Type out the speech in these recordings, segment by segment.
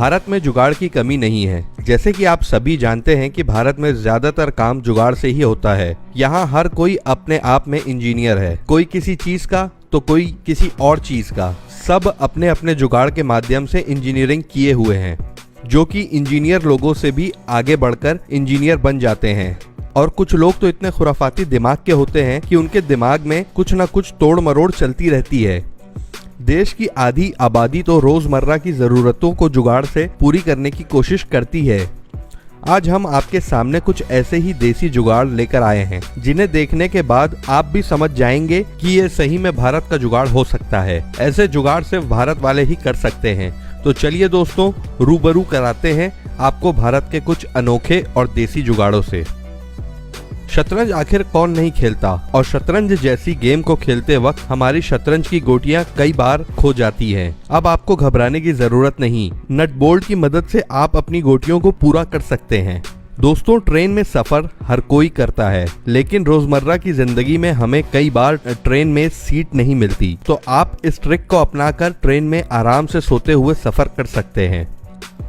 भारत में जुगाड़ की कमी नहीं है। जैसे कि आप सभी जानते हैं कि भारत में ज्यादातर काम जुगाड़ से ही होता है। यहाँ हर कोई अपने आप में इंजीनियर है, कोई किसी चीज का तो कोई किसी और चीज का। सब अपने अपने जुगाड़ के माध्यम से इंजीनियरिंग किए हुए हैं, जो कि इंजीनियर लोगों से भी आगे बढ़कर इंजीनियर बन जाते हैं। और कुछ लोग तो इतने खुराफाती दिमाग के होते हैं कि उनके दिमाग में कुछ ना कुछ तोड़ मरोड़ चलती रहती है। देश की आधी आबादी तो रोजमर्रा की जरूरतों को जुगाड़ से पूरी करने की कोशिश करती है। आज हम आपके सामने कुछ ऐसे ही देसी जुगाड़ लेकर आए हैं, जिन्हें देखने के बाद आप भी समझ जाएंगे कि ये सही में भारत का जुगाड़ हो सकता है। ऐसे जुगाड़ सिर्फ भारत वाले ही कर सकते हैं। तो चलिए दोस्तों, रूबरू कराते हैं आपको भारत के कुछ अनोखे और देसी जुगाड़ों से। शतरंज आखिर कौन नहीं खेलता, और शतरंज जैसी गेम को खेलते वक्त हमारी शतरंज की गोटियां कई बार खो जाती हैं। अब आपको घबराने की जरूरत नहीं, नट बोल्ट की मदद से आप अपनी गोटियों को पूरा कर सकते हैं। दोस्तों, ट्रेन में सफर हर कोई करता है, लेकिन रोजमर्रा की जिंदगी में हमें कई बार ट्रेन में सीट नहीं मिलती। तो आप इस ट्रिक को अपनाकर ट्रेन में आराम से सोते हुए सफर कर सकते हैं।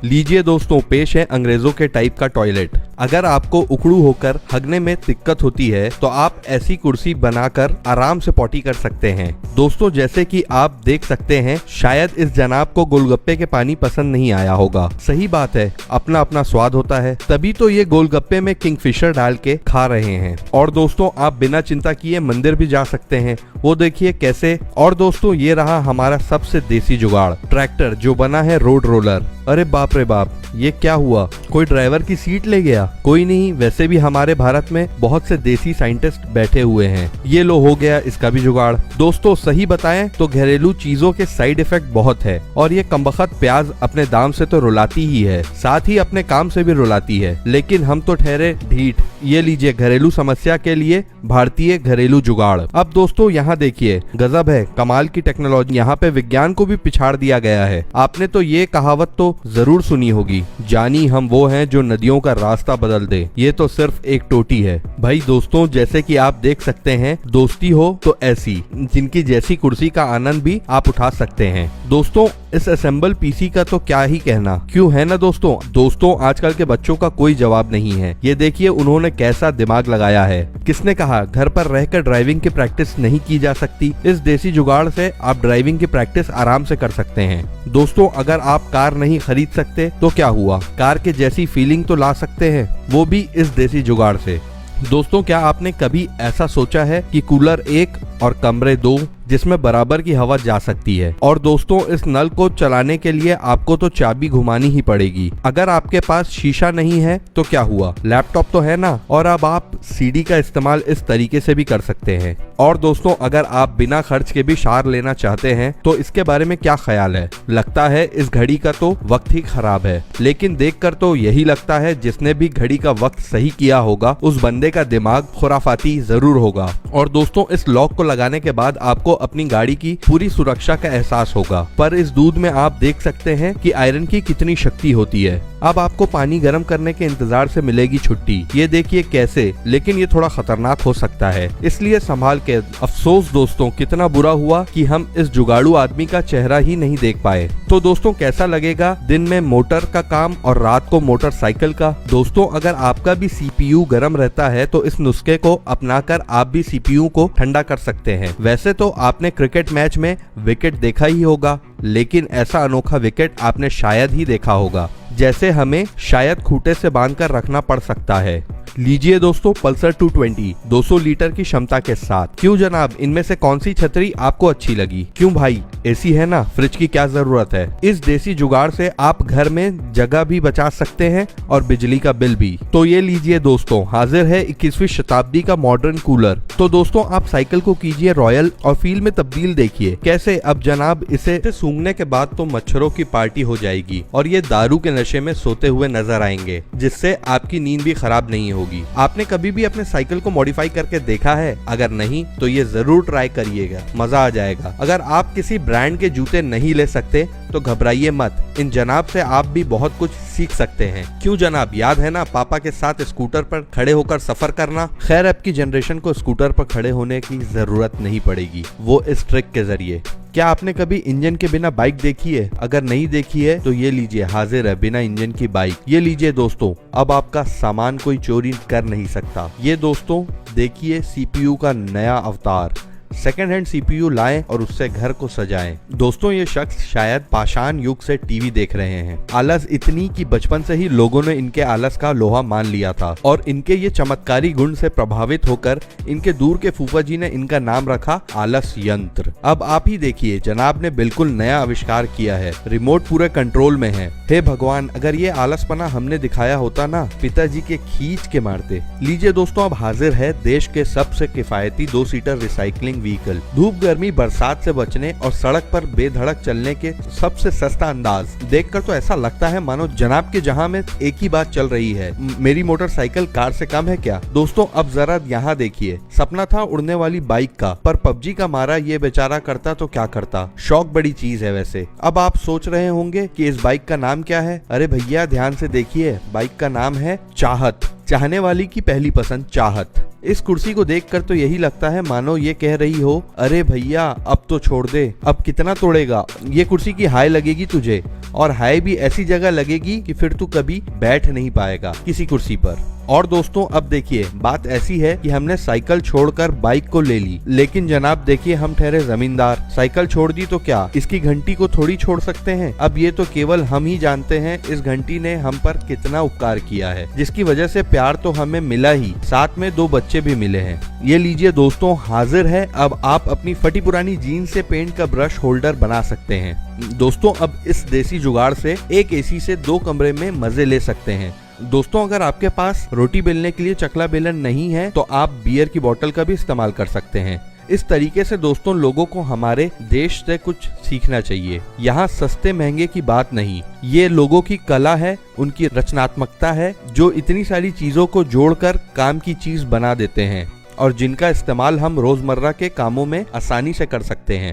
लीजिए दोस्तों, पेश है अंग्रेजों के टाइप का टॉयलेट। अगर आपको उखड़ू होकर हगने में दिक्कत होती है तो आप ऐसी कुर्सी बनाकर आराम से पॉटी कर सकते हैं। दोस्तों, जैसे कि आप देख सकते हैं, शायद इस जनाब को गोलगप्पे के पानी पसंद नहीं आया होगा। सही बात है, अपना अपना स्वाद होता है, तभी तो ये गोलगप्पे में किंगफिशर डाल के खा रहे हैं। और दोस्तों, आप बिना चिंता किए मंदिर भी जा सकते हैं, वो देखिए कैसे। और दोस्तों, ये रहा हमारा सबसे देसी जुगाड़, ट्रैक्टर, जो बना है रोड रोलर। अरे बाप रे बाप, ये क्या हुआ? कोई ड्राइवर की सीट ले गया? कोई नहीं, वैसे भी हमारे भारत में बहुत से देसी साइंटिस्ट बैठे हुए हैं। ये लो, हो गया इसका भी जुगाड़। दोस्तों, सही बताएं तो घरेलू चीजों के साइड इफेक्ट बहुत है, और ये कमबख्त प्याज अपने दाम से तो रुलाती ही है, साथ ही अपने काम से भी रुलाती है, लेकिन हम तो ठहरे ढीठ। ये लीजिए घरेलू समस्या के लिए भारतीय घरेलू जुगाड़। अब दोस्तों, यहाँ देखिए, गजब है, कमाल की टेक्नोलॉजी। यहाँ पे विज्ञान को भी पिछाड़ दिया गया है। आपने तो ये कहावत तो जरूर सुनी होगी, जानी हम वो हैं जो नदियों का रास्ता बदल दे। ये तो सिर्फ एक टोटी है भाई। दोस्तों, जैसे कि आप देख सकते हैं, दोस्ती हो तो ऐसी, जिनकी जैसी कुर्सी का आनंद भी आप उठा सकते हैं। दोस्तों, इस असेंबल पीसी का तो क्या ही कहना, क्यों है ना दोस्तों, आजकल के बच्चों का कोई जवाब नहीं है। ये देखिए उन्होंने कैसा दिमाग लगाया है। किसने कहा घर पर रहकर ड्राइविंग की प्रैक्टिस नहीं की जा सकती? इस देसी जुगाड़ से आप ड्राइविंग की प्रैक्टिस आराम से कर सकते हैं। दोस्तों, अगर आप कार नहीं खरीद सकते तो क्या हुआ, कार के जैसी फीलिंग तो ला सकते हैं, वो भी इस देसी जुगाड़ से। दोस्तों, क्या आपने कभी ऐसा सोचा है कि कूलर 1 और कमरे 2 जिसमें बराबर की हवा जा सकती है? और दोस्तों, इस नल को चलाने के लिए आपको तो चाबी घुमानी ही पड़ेगी। अगर आपके पास शीशा नहीं है तो क्या हुआ, लैपटॉप तो है ना। और अब आप सीडी का इस्तेमाल इस तरीके से भी कर सकते हैं। और दोस्तों, अगर आप बिना खर्च के भी शार लेना चाहते हैं तो इसके बारे में क्या ख्याल है? लगता है इस घड़ी का तो वक्त ही खराब है, लेकिन देखकर तो यही लगता है जिसने भी घड़ी का वक्त सही किया होगा उस बंदे का दिमाग खुराफाती जरूर होगा। और दोस्तों, इस लॉक को लगाने के बाद आपको अपनी गाड़ी की पूरी सुरक्षा का एहसास होगा। पर इस दूध में आप देख सकते हैं कि आयरन की कितनी शक्ति होती है। अब आपको पानी गर्म करने के इंतजार से मिलेगी छुट्टी। ये देखिए कैसे, लेकिन ये थोड़ा खतरनाक हो सकता है, इसलिए संभाल के। अफसोस दोस्तों, कितना बुरा हुआ कि हम इस जुगाड़ू आदमी का चेहरा ही नहीं देख पाए। तो दोस्तों, कैसा लगेगा दिन में मोटर का काम और रात को मोटरसाइकिल का? दोस्तों, अगर आपका भी सीपीयू गर्म रहता है तो इस नुस्खे को अपनाकर आप भी सीपीयू को ठंडा कर सकते हैं। वैसे तो आपने क्रिकेट मैच में विकेट देखा ही होगा, लेकिन ऐसा अनोखा विकेट आपने शायद ही देखा होगा, जैसे हमें शायद खूंटे से बांधकर रखना पड़ सकता है। लीजिए दोस्तों, पल्सर 220 200 लीटर की क्षमता के साथ। क्यों जनाब, इनमें से कौन सी छतरी आपको अच्छी लगी? क्यों भाई, एसी है ना, फ्रिज की क्या जरूरत है? इस देसी जुगाड़ से आप घर में जगह भी बचा सकते हैं और बिजली का बिल भी। तो ये लीजिए दोस्तों, हाजिर है 21वीं शताब्दी का मॉडर्न कूलर। तो दोस्तों, आप साइकिल को कीजिए रॉयल और फील में तब्दील देखिए कैसे। अब जनाब, इसे सूंघने के बाद तो मच्छरों की पार्टी हो जाएगी और ये दारू के नशे में सोते हुए नजर आएंगे, जिससे आपकी नींद भी खराब नहीं होगी। आपने कभी भी अपने साइकिल को मॉडिफाई करके देखा है? अगर नहीं तो ये जरूर ट्राई करिएगा, मजा आ जाएगा। अगर आप किसी ब्रांड के जूते नहीं ले सकते तो घबराइए मत, इन जनाब से आप भी बहुत कुछ सीख सकते हैं। क्यों जनाब, याद है ना पापा के साथ स्कूटर पर खड़े होकर सफर करना? खैर, अब की जनरेशन को स्कूटर पर खड़े होने की जरूरत नहीं पड़ेगी, वो इस ट्रिक के जरिए। क्या आपने कभी इंजन के बिना बाइक देखी है? अगर नहीं देखी है तो ये लीजिए, हाजिर है बिना इंजन की बाइक। ये लीजिए दोस्तों, अब आपका सामान कोई चोरी कर नहीं सकता। ये दोस्तों देखिए CPU का नया अवतार। सेकेंड हैंड CPU लाएं और उससे घर को सजाएं। दोस्तों ये शख्स शायद पाषाण युग से टीवी देख रहे हैं। आलस इतनी कि बचपन से ही लोगों ने इनके आलस का लोहा मान लिया था और इनके ये चमत्कारी गुण से प्रभावित होकर इनके दूर के फूफा जी ने इनका नाम रखा आलस यंत्र। अब आप ही देखिए, जनाब ने बिल्कुल नया आविष्कार किया है। रिमोट पूरे कंट्रोल में है। हे भगवान, अगर ये आलसपना हमने दिखाया होता ना, पिताजी के खींच के मारते। लीजिए दोस्तों, अब हाजिर है देश के सबसे किफायती 2 सीटर रिसाइकलिंग व्हीकल। धूप गर्मी बरसात से बचने और सड़क पर बेधड़क चलने के सबसे सस्ता अंदाज। देखकर तो ऐसा लगता है मानो जनाब के जहां में एक ही बात चल रही है, मेरी मोटरसाइकिल कार से कम है क्या। दोस्तों अब जरा यहाँ देखिए, सपना था उड़ने वाली बाइक का, पर PUBG का मारा ये बेचारा करता तो क्या करता। शौक बड़ी चीज है वैसे। अब आप सोच रहे होंगे कि इस बाइक का नाम क्या है। अरे भैया ध्यान से देखिए, बाइक का नाम है चाहत। चाहने वाली की पहली पसंद चाहत। इस कुर्सी को देखकर तो यही लगता है मानो ये कह रही हो, अरे भैया अब तो छोड़ दे, अब कितना तोड़ेगा। ये कुर्सी की हाय लगेगी तुझे, और हाय भी ऐसी जगह लगेगी कि फिर तू कभी बैठ नहीं पाएगा किसी कुर्सी पर। और दोस्तों अब देखिए, बात ऐसी है कि हमने साइकिल छोड़कर बाइक को ले ली, लेकिन जनाब देखिए हम ठहरे जमींदार। साइकिल छोड़ दी तो क्या इसकी घंटी को थोड़ी छोड़ सकते हैं। अब ये तो केवल हम ही जानते हैं इस घंटी ने हम पर कितना उपकार किया है, जिसकी वजह से प्यार तो हमें मिला ही, साथ में 2 बच्चे भी मिले हैं। ये लीजिए दोस्तों, हाजिर है अब आप अपनी फटी पुरानी जीन्स से पेंट का ब्रश होल्डर बना सकते हैं। दोस्तों अब इस देसी जुगाड़ से एक AC से 2 कमरे में मजे ले सकते हैं। दोस्तों अगर आपके पास रोटी बेलने के लिए चकला बेलन नहीं है तो आप बियर की बोतल का भी इस्तेमाल कर सकते हैं। इस तरीके से दोस्तों लोगों को हमारे देश से कुछ सीखना चाहिए। यहाँ सस्ते महंगे की बात नहीं, ये लोगों की कला है, उनकी रचनात्मकता है, जो इतनी सारी चीजों को जोड़कर काम की चीज बना देते हैं और जिनका इस्तेमाल हम रोजमर्रा के कामों में आसानी से कर सकते हैं।